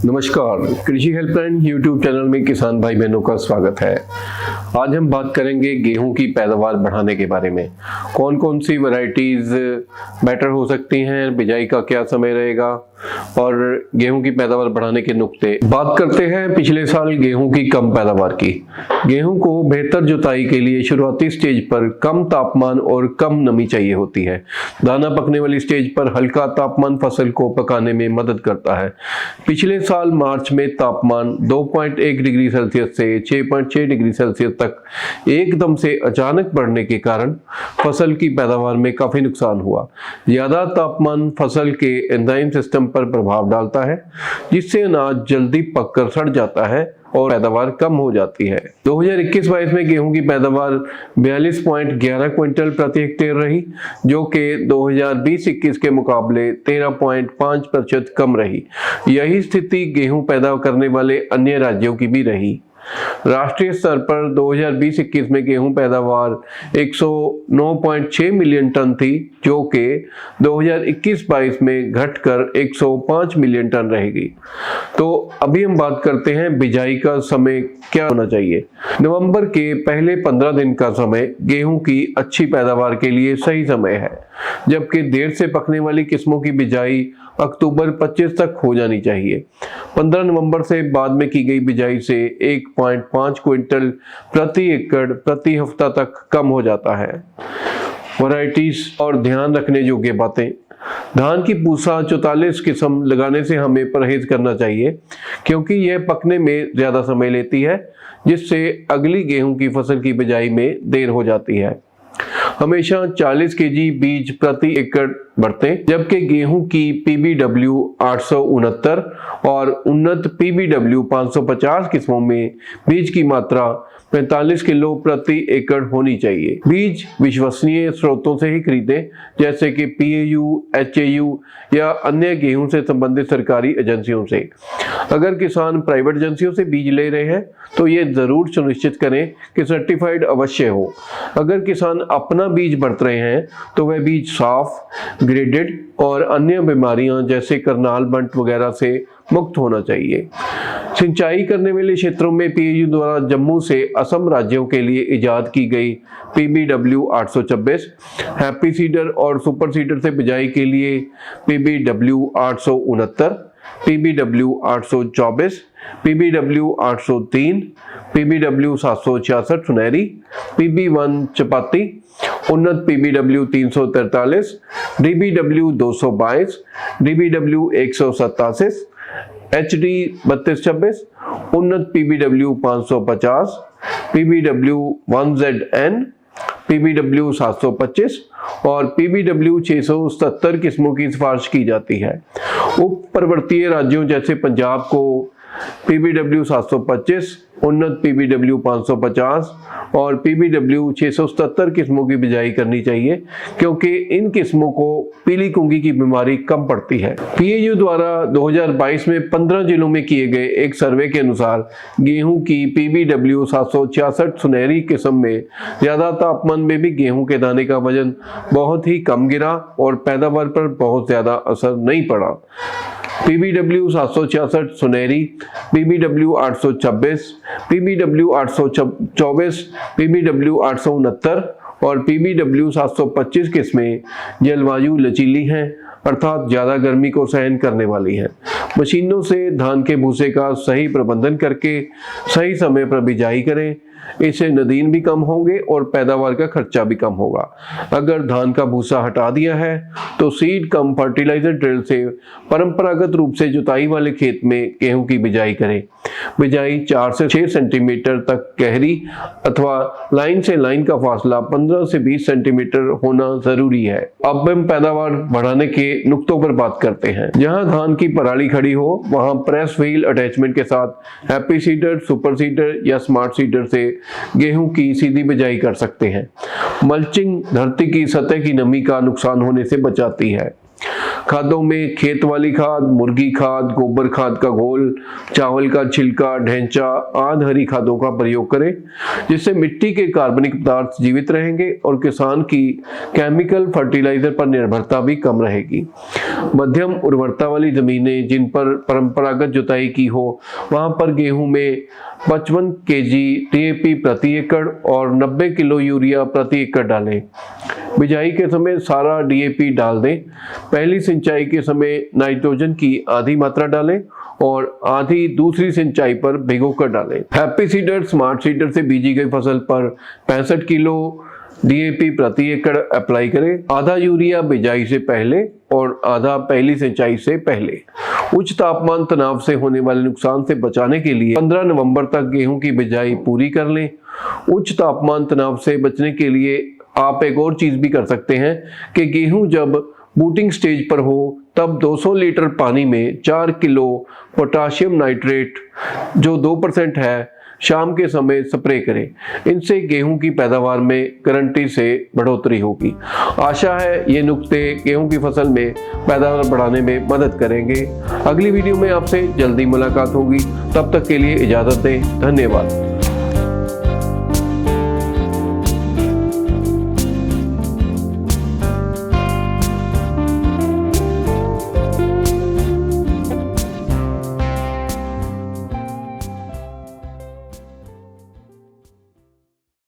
नमस्कार, कृषि helpline YouTube channel में किसान भाई बहनों का स्वागत है। आज हम बात करेंगे गेहूं की पैदावार बढ़ाने के बारे में। कौन कौन सी वैरायटीज बेटर हो सकती हैं, बिजाई का क्या समय रहेगा और गेहूं की पैदावार बढ़ाने के नुक्ते। बात करते हैं पिछले साल गेहूं की कम पैदावार की। गेहूं को बेहतर जुताई के लिए शुरुआती स्टेज पर कम तापमान और कम नमी चाहिए होती है। दाना पकने वाली स्टेज पर हल्का तापमान फसल को पकाने में मदद करता है। पिछले साल मार्च में तापमान 2.1 डिग्री सेल्सियस से 6.6 डिग्री सेल्सियस तक एकदम से अचानक बढ़ने के कारण फसल की पैदावार में काफी नुकसान हुआ। ज्यादा तापमान फसल के एंजाइम सिस्टम पर प्रभाव डालता है, जिससे अनाज जल्दी पककर सड़ जाता है और पैदावार कम हो जाती है। 2021-22 में गेहूं की पैदावार 42.11 क्विंटल प्रति हेक्टेयर रही, जो कि 2020-21 के मुकाबले 13.5% कम रही। यही स्थिति गेहूं पैदा करने वाले अन्य राज्यों की भी रही। राष्ट्रीय स्तर पर 2020-21 में गेहूं पैदावार 109.6 मिलियन टन थी, जो कि 2021-22 में घटकर 105 मिलियन टन रहेगी। तो अभी हम बात करते हैं बिजाई का समय क्या होना चाहिए। नवंबर के पहले 15 दिन का समय गेहूं की अच्छी पैदावार के लिए सही समय है, जबकि देर से पकने वाली किस्मों की बिजाई अक्टूबर 25 तक हो जानी चाहिए। 15 नवंबर से बाद में की गई बिजाई से 1.5 क्विंटल प्रति एकड़ प्रति हफ्ता तक कम हो जाता है। वैरायटीज और ध्यान रखने योग्य बातें। धान की पूसा 44 किस्म लगाने से हमें परहेज करना चाहिए, क्योंकि यह पकने में ज्यादा समय लेती है, जिससे अगली गेहूं की फसल की बिजाई में देर हो जाती है। हमेशा 40 केजी बीज प्रति एकड़ बरतें, जबकि गेहूं की PBW 869 और उन्नत PBW 550 किस्मों में बीज की मात्रा 45 किलो प्रति एकड़ होनी चाहिए। बीज विश्वसनीय स्रोतों से ही खरीदें, जैसे कि PAU, HAU या अन्य गेहूं से संबंधित सरकारी एजेंसियों से। अगर किसान प्राइवेट एजेंसियों से बीज ले रहे हैं तो ये जरूर सुनिश्चित करें कि सर्टिफाइड अवश्य हो। अगर किसान अपना बीज बरत रहे हैं तो वह बीज साफ, ग्रेडेड और अन्य बीमारियां जैसे करनाल बंट वगैरह से मुक्त होना चाहिए। सिंचाई करने वाले क्षेत्रों में PAU द्वारा जम्मू से असम राज्यों के लिए इजाद की गई PBW 826, हैप्पी सीडर और सुपर सीडर से बिजाई के लिए PBW 869, PBW 824, PBW 803, PBW 766 सुनहरी, PB1 चपाती, उन्नत PBW 343, DBW 222, DBW 187, HD 3226, उन्नत PBW 550, PBW 1ZN, PBW 725 और PBW 677 किस्मों की सिफारिश की जाती है। उप पर्वतीय राज्यों जैसे पंजाब को PBW 725, उन्नत PBW 550 और PBW 677 किस्मों की बिजाई करनी चाहिए, क्योंकि इन किस्मों को पीली कुंगी की बीमारी कम पड़ती है। PAU द्वारा 2022 में 15 जिलों में किए गए एक सर्वे के अनुसार गेहूं की PBW 766 सुनहरी किस्म में ज्यादा तापमान में भी गेहूं के दाने का वजन बहुत ही कम गिरा और पैदावार पर बहुत ज्यादा असर नहीं पड़ा। PBW 766 सुनहरी, PBW 826, PBW 824, PBW 869 और PBW 725 किस्में जलवायु लचीली हैं, अर्थात ज्यादा गर्मी को सहन करने वाली हैं। मशीनों से धान के भूसे का सही प्रबंधन करके सही समय पर बिजाई करें, इससे नदीन भी कम होंगे और पैदावार का खर्चा भी कम होगा। अगर धान का भूसा हटा दिया है तो सीड कम फर्टिलाइजर ड्रिल से परंपरागत रूप से जुताई वाले खेत में गेहूं की बिजाई करें। बिजाई 4 से 6 सेंटीमीटर तक गहरी अथवा लाइन से लाइन का फासला 15 से 20 सेंटीमीटर होना जरूरी है। अब हम पैदावार बढ़ाने के नुक्तों पर बात करते हैं। जहां धान की पराली खड़ी हो वहां प्रेस व्हील अटैचमेंट के साथ हैप्पी सीडर, सुपर सीडर या स्मार्ट सीडर से गेहूं की सीधी बिजाई कर सकते हैं। मल्चिंग धरती की सतह की नमी का नुकसान होने से बचाती है। खादों में खेत वाली खाद, मुर्गी खाद, गोबर खाद का घोल, चावल का छिलका, ढैंचा आदि हरी खादों का प्रयोग करें, जिससे मिट्टी के कार्बनिक पदार्थ जीवित रहेंगे और किसान की केमिकल फर्टिलाइजर पर निर्भरता भी कम रहेगी। मध्यम उर्वरता वाली जमीनें जिन पर परंपरागत जुताई की हो, वहां पर गेहूं में 55 केजी DAP प्रति एकड़ और 90 किलो यूरिया प्रति एकड़ डालें। बिजाई के समय सारा DAP डाल दें। पहली सिंचाई के समय नाइट्रोजन की आधी मात्रा डालें और आधी दूसरी सिंचाई पर भिगोकर डालें। हैप्पी सीडर स्मार्ट सीडर से बीजी गई फसल पर 65 किलो DAP प्रति एकड़ अप्लाई करें। आधा यूरिया बिजाई से पहले और आधा पहली सिंचाई से पहले। उच्च तापमान तनाव से होने वाले नुकसान से बचाने के लिए 15 नवंबर तक गेहूं की बिजाई पूरी कर लें। उच्च तापमान तनाव से बचने के लिए आप एक और चीज भी कर सकते हैं कि गेहूं जब बूटिंग स्टेज पर हो तब 200 लीटर पानी में 4 किलो पोटाशियम नाइट्रेट जो 2% है शाम के समय स्प्रे करें। इनसे गेहूं की पैदावार में गारंटी से बढ़ोतरी होगी। आशा है ये नुक्ते गेहूं की फसल में पैदावार बढ़ाने में मदद करेंगे। अगली वीडियो में आपसे जल्दी मुलाकात होगी। तब तक के लिए इजाजत दें। धन्यवाद।